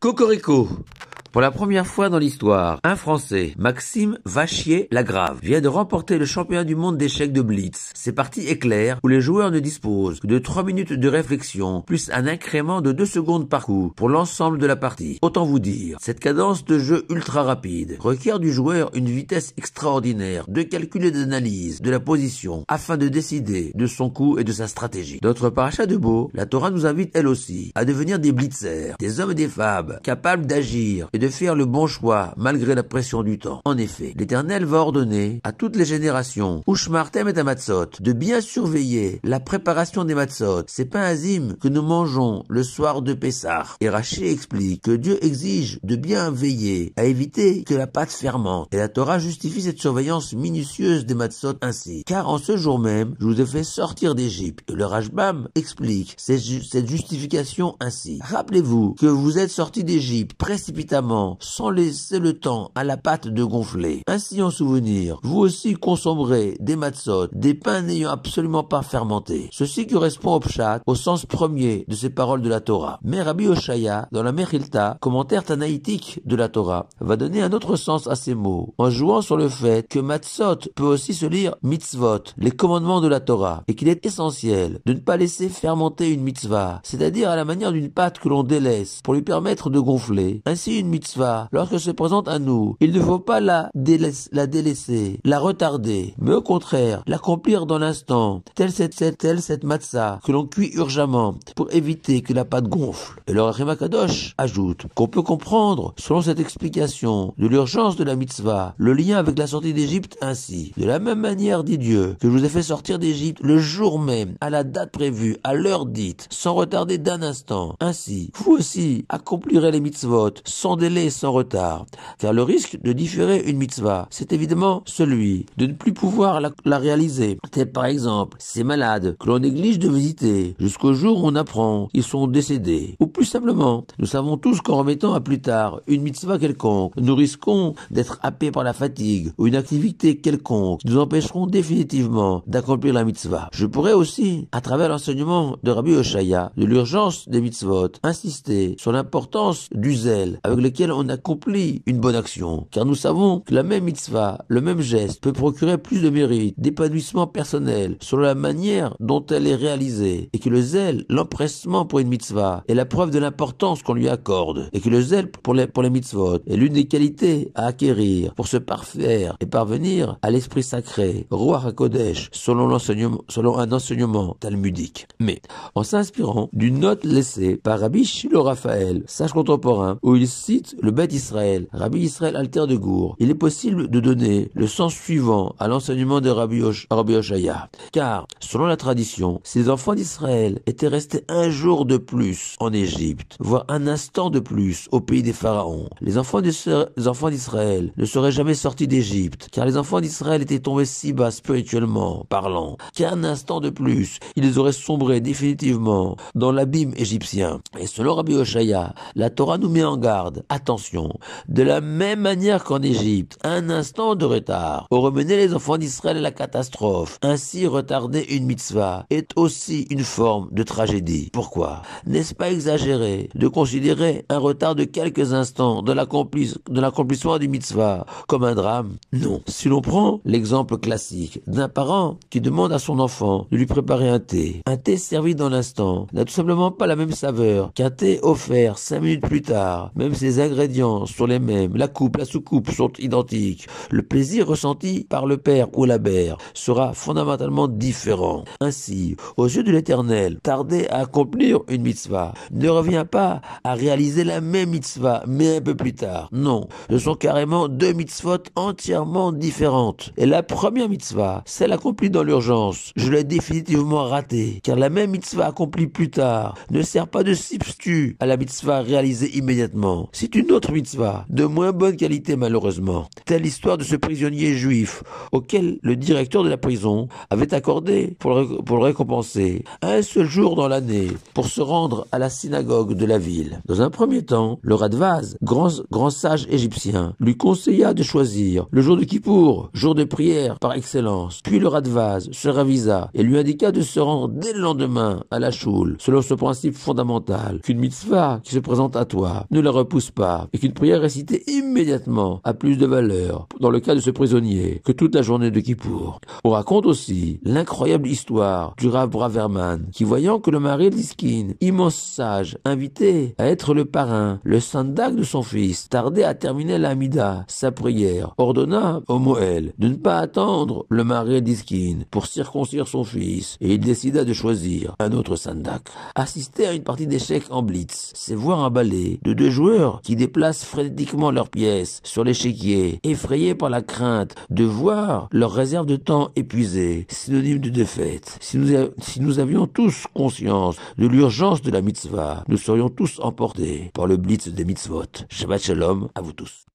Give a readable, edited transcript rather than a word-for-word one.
Cocorico. Pour la première fois dans l'histoire, un Français, Maxime Vachier-Lagrave, vient de remporter le championnat du monde d'échecs de Blitz. C'est parti éclair où les joueurs ne disposent que de 3 minutes de réflexion, plus un incrément de 2 secondes par coup pour l'ensemble de la partie. Autant vous dire, cette cadence de jeu ultra rapide requiert du joueur une vitesse extraordinaire de calcul et d'analyse de la position afin de décider de son coup et de sa stratégie. Notre paracha de Beau, la Torah nous invite elle aussi à devenir des blitzers, des hommes et des femmes capables d'agir et de faire le bon choix malgré la pression du temps. En effet, l'Éternel va ordonner à toutes les générations, Ushmartem et Amatzot, de bien surveiller la préparation des matzot, ces pains azim que nous mangeons le soir de Pessah. Et Rachi explique que Dieu exige de bien veiller à éviter que la pâte fermente. Et la Torah justifie cette surveillance minutieuse des matzot ainsi. Car en ce jour même, je vous ai fait sortir d'Égypte. Et le Rashbam explique cette justification ainsi. Rappelez-vous que vous êtes sortis d'Égypte précipitamment, sans laisser le temps à la pâte de gonfler. Ainsi en souvenir, vous aussi consommerez des matzot, des pains n'ayant absolument pas fermenté. Ceci correspond au pshat, au sens premier de ces paroles de la Torah. Mais Rabbi Oshaya, dans la Mechilta, commentaire tanaïtique de la Torah, va donner un autre sens à ces mots, en jouant sur le fait que matzot peut aussi se lire mitzvot, les commandements de la Torah, et qu'il est essentiel de ne pas laisser fermenter une mitzvah, c'est-à-dire à la manière d'une pâte que l'on délaisse pour lui permettre de gonfler. Ainsi une mitzvah, lorsqu'elle se présente à nous, il ne faut pas la délaisser, la retarder, mais au contraire, l'accomplir dans l'instant, telle cette matzah que l'on cuit urgemment pour éviter que la pâte gonfle. Et le Rema Kadosh ajoute qu'on peut comprendre, selon cette explication de l'urgence de la mitzvah, le lien avec la sortie d'Égypte ainsi. De la même manière, dit Dieu, que je vous ai fait sortir d'Égypte le jour même, à la date prévue, à l'heure dite, sans retarder d'un instant. Ainsi, vous aussi accomplirez les mitzvot sans délai et sans retard. Car le risque de différer une mitzvah, c'est évidemment celui de ne plus pouvoir la réaliser. Tel par exemple, ces malades que l'on néglige de visiter jusqu'au jour où on apprend qu'ils sont décédés. Ou plus simplement, nous savons tous qu'en remettant à plus tard une mitzvah quelconque, nous risquons d'être happés par la fatigue ou une activité quelconque qui nous empêcheront définitivement d'accomplir la mitzvah. Je pourrais aussi, à travers l'enseignement de Rabbi Oshaya, de l'urgence des mitzvot, insister sur l'importance du zèle avec lequel on accomplit une bonne action. Car nous savons que la même mitzvah, le même geste, peut procurer plus de mérite, d'épanouissement personnel, selon la manière dont elle est réalisée. Et que le zèle, l'empressement pour une mitzvah, est la preuve de l'importance qu'on lui accorde. Et que le zèle pour les mitzvot est l'une des qualités à acquérir pour se parfaire et parvenir à l'esprit sacré, Ruach HaKodesh, selon un enseignement talmudique. Mais, en s'inspirant d'une note laissée par Rabbi Shilo Raphaël, sage contemporain, où il cite le Beth Israël, Rabbi Israël Alter de Gour, il est possible de donner le sens suivant à l'enseignement de Rabbi Oshaya. Car, selon la tradition, si les enfants d'Israël étaient restés un jour de plus en Égypte, voire un instant de plus au pays des pharaons, les enfants d'Israël ne seraient jamais sortis d'Égypte, car les enfants d'Israël étaient tombés si bas spirituellement parlant, qu'un instant de plus, ils auraient sombré définitivement dans l'abîme égyptien. Et selon Rabbi Oshaya, la Torah nous met en garde. Attention, de la même manière qu'en Égypte, un instant de retard aurait mené les enfants d'Israël à la catastrophe. Ainsi, retarder une mitzvah est aussi une forme de tragédie. Pourquoi? N'est-ce pas exagéré de considérer un retard de quelques instants de l'accomplissement du mitzvah comme un drame? Non. Si l'on prend l'exemple classique d'un parent qui demande à son enfant de lui préparer un thé servi dans l'instant n'a tout simplement pas la même saveur qu'un thé offert 5 minutes plus tard. Même si les ingrédients sont les mêmes, la coupe, la sous-coupe sont identiques, le plaisir ressenti par le père ou la mère sera fondamentalement différent. Ainsi, aux yeux de l'Éternel, tarder à accomplir une mitzvah ne revient pas à réaliser la même mitzvah, mais un peu plus tard. Non, ce sont carrément 2 mitzvot entièrement différentes. Et la première mitzvah, celle accomplie dans l'urgence, je l'ai définitivement ratée, car la même mitzvah accomplie plus tard ne sert pas de substitut à la mitzvah réalisée immédiatement. Si une autre mitzvah, de moins bonne qualité malheureusement. Telle l'histoire de ce prisonnier juif, auquel le directeur de la prison avait accordé, pour le récompenser, un seul jour dans l'année, pour se rendre à la synagogue de la ville. Dans un premier temps, le Radvaz, grand sage égyptien, lui conseilla de choisir le jour de Kippour, jour de prière par excellence. Puis le Radvaz se ravisa et lui indiqua de se rendre dès le lendemain à la choule, selon ce principe fondamental qu'une mitzvah qui se présente à toi ne la repousse pas et qu'une prière récitée immédiatement a plus de valeur dans le cas de ce prisonnier que toute la journée de Kippour. On raconte aussi l'incroyable histoire du Rav Braverman qui, voyant que le mari d'Iskin, immense sage, invité à être le parrain, le sandak de son fils, tardait à terminer l'amida, sa prière, ordonna au Moël de ne pas attendre le mari d'Iskin pour circoncire son fils et il décida de choisir un autre sandak. Assister à une partie d'échecs en blitz, c'est voir un ballet de deux joueurs qui déplacent frénétiquement leurs pièces sur l'échiquier, effrayés par la crainte de voir leur réserve de temps épuisée, synonyme de défaite. Si nous avions tous conscience de l'urgence de la mitzvah, nous serions tous emportés par le blitz des mitzvot. Shabbat shalom à vous tous.